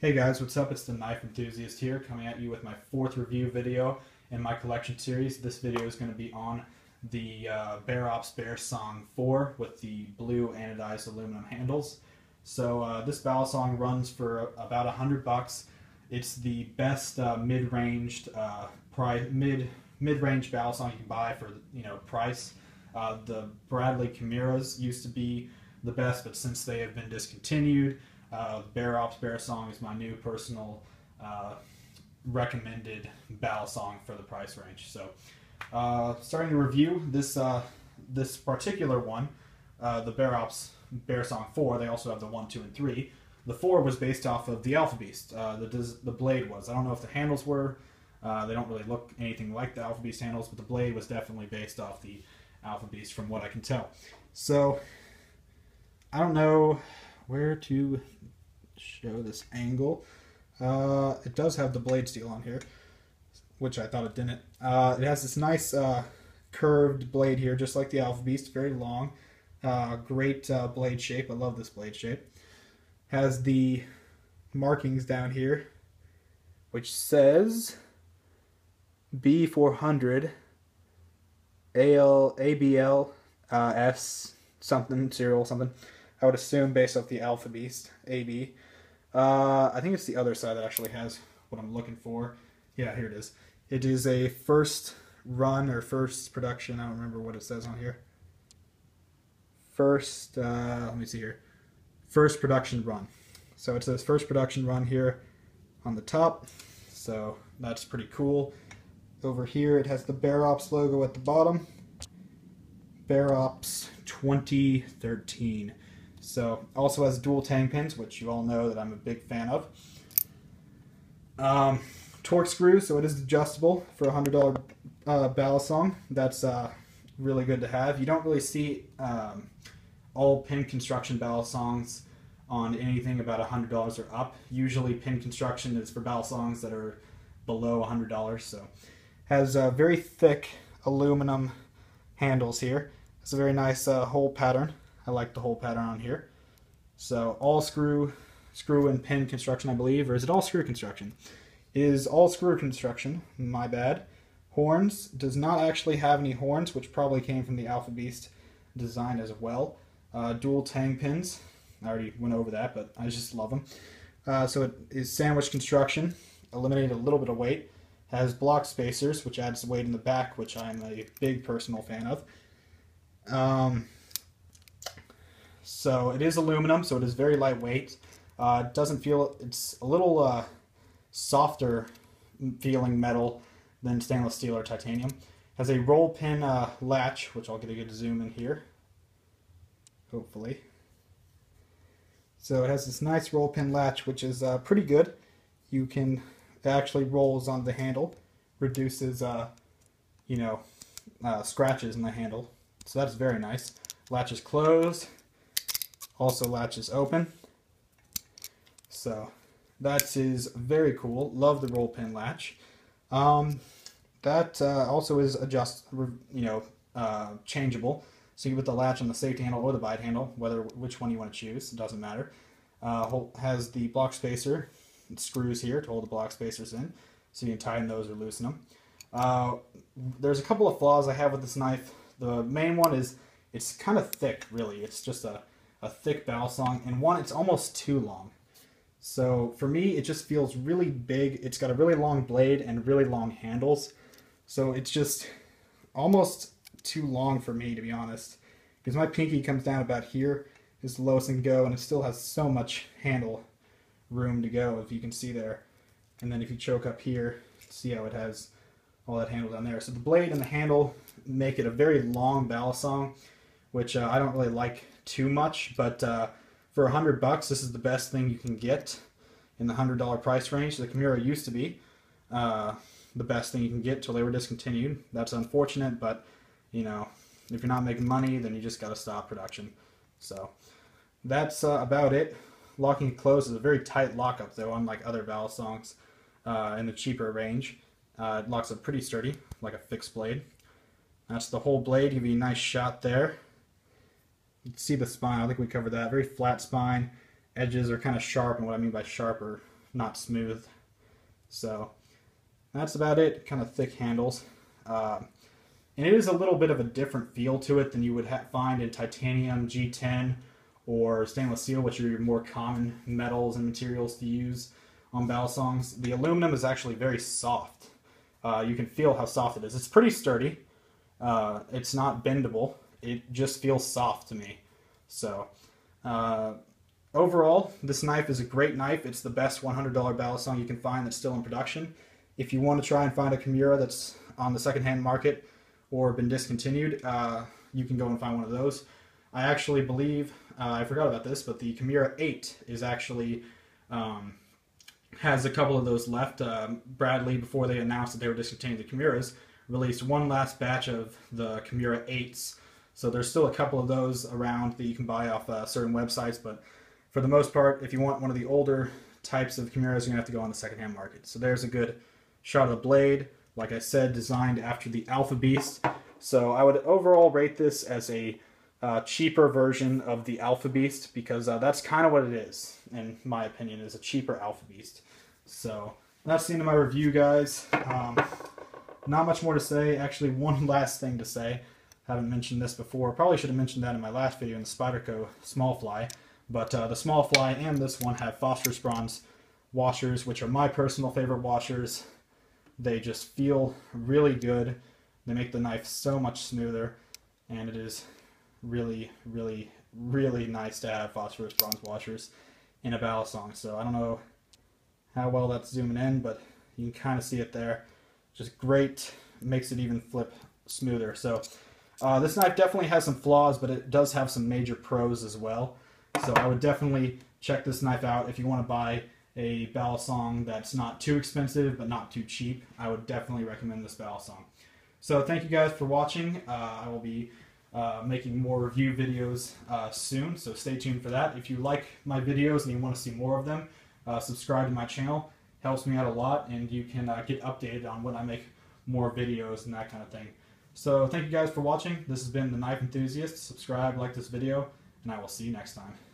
Hey guys, what's up? It's the Knife Enthusiast here, coming at you with my fourth review video in my collection series. This video is going to be on the Balisong 4 with the blue anodized aluminum handles. So this Balisong runs for about $100. It's the best mid-range Balisong you can buy for price. The Bradley Chimeras used to be the best, but since they have been discontinued, Balisong is my new personal recommended Balisong for the price range. So, starting to review this this particular one, the Balisong 4. They also have the 1, 2, and 3. The 4 was based off of the Alpha Beast. The blade was. I don't know if the handles were. They don't really look anything like the Alpha Beast handles, but the blade was definitely based off the Alpha Beast, from what I can tell. So, I don't know where to show this angle. It does have the blade steel on here, which I thought it didn't. It has this nice curved blade here, just like the Alpha Beast, very long. Great blade shape. I love this blade shape. Has the markings down here, which says B400 ABL S something, serial something. I would assume based off the Alpha Beast, AB. I think it's the other side that actually has what I'm looking for. Yeah, here it is. It is a first run or first production. I don't remember what it says on here. First, let me see here. First production run. So it says first production run here on the top. So that's pretty cool. Over here it has the Bearops logo at the bottom. Bearops 2013. So, also has dual tang pins, which you all know that I'm a big fan of. Torque screw, so it is adjustable for a $100 Balisong. That's really good to have. You don't really see all pin construction Balisongs on anything about $100 or up. Usually pin construction is for Balisongs that are below $100. So, has very thick aluminum handles here. It's a very nice hole pattern. I like the hole pattern on here. So all screw and pin construction, I believe, or is it all screw construction? It is all screw construction, my bad. Horns, does not actually have any horns, which probably came from the Alpha Beast design as well. Dual tang pins, I already went over that, but I just love them. So it is sandwich construction, eliminated a little bit of weight. Has block spacers, which adds weight in the back, which I'm a big personal fan of. So it is aluminum, so it is very lightweight. It doesn't feel, it's a little softer feeling metal than stainless steel or titanium. Has a roll pin latch, which I'll get a good zoom in here, hopefully. So it has this nice roll pin latch, which is pretty good. You can, it actually rolls on the handle, reduces, scratches in the handle. So that's very nice. Latch is closed. Also latch is open. So that is very cool. Love the roll pin latch. That also is changeable. So you can put the latch on the safety handle or the bite handle, which one you want to choose. It doesn't matter. Has the block spacer. It screws here to hold the block spacers in, so you can tighten those or loosen them. There's a couple of flaws I have with this knife. The main one is it's kind of thick, really. It's just a thick Balisong, and one, it's almost too long. So for me, it just feels really big. It's got a really long blade and really long handles. So it's just almost too long for me, to be honest. Because my pinky comes down about here, is the lowest it can go, and it still has so much handle room to go, if you can see there. And then if you choke up here, see how it has all that handle down there. So the blade and the handle make it a very long Balisong, which I don't really like too much, but for $100, this is the best thing you can get in the $100 price range. The Chimera used to be the best thing you can get till they were discontinued. That's unfortunate, but if you're not making money, then you just got to stop production. So that's about it. Locking it closed is a very tight lockup, though, unlike other Balisongs in the cheaper range. It locks up pretty sturdy, like a fixed blade. That's the whole blade. Give you a nice shot there. You can see the spine. I think we covered that. Very flat spine. Edges are kind of sharp, and what I mean by sharp are not smooth. So that's about it. Kind of thick handles. And it is a little bit of a different feel to it than you would find in titanium, G10, or stainless steel, which are your more common metals and materials to use on Balisongs. The aluminum is actually very soft. You can feel how soft it is. It's pretty sturdy. It's not bendable. It just feels soft to me. So overall, this knife is a great knife. It's the best $100 Balisong you can find that's still in production. If you want to try and find a Kimura that's on the secondhand market or been discontinued, you can go and find one of those. I actually believe, I forgot about this, but the Kimura 8 is actually, has a couple of those left. Bradley, before they announced that they were discontinuing the Kimuras, released one last batch of the Kimura 8s. So there's still a couple of those around that you can buy off certain websites, but for the most part, if you want one of the older types of Kimuras, you're going to have to go on the secondhand market. So there's a good shot of the blade. Like I said, designed after the Alpha Beast. So I would overall rate this as a cheaper version of the Alpha Beast, because that's kind of what it is, in my opinion, is a cheaper Alpha Beast. So that's the end of my review, guys. Not much more to say. Actually, one last thing to say. Haven't mentioned this before. Probably should have mentioned that in my last video in the Spyderco small fly. But the small fly and this one have phosphorus bronze washers, which are my personal favorite washers. They just feel really good. They make the knife so much smoother, and it is really, really, really nice to have phosphorus bronze washers in a Balisong. So I don't know how well that's zooming in, but you can kind of see it there. Just great. Makes it even flip smoother. So this knife definitely has some flaws, but it does have some major pros as well. So I would definitely check this knife out if you want to buy a Balisong that's not too expensive but not too cheap. I would definitely recommend this Balisong. So thank you guys for watching. I will be making more review videos soon, so stay tuned for that. If you like my videos and you want to see more of them, subscribe to my channel. Helps me out a lot, and you can get updated on when I make more videos and that kind of thing. So thank you guys for watching. This has been The Knife Enthusiast. Subscribe, like this video, and I will see you next time.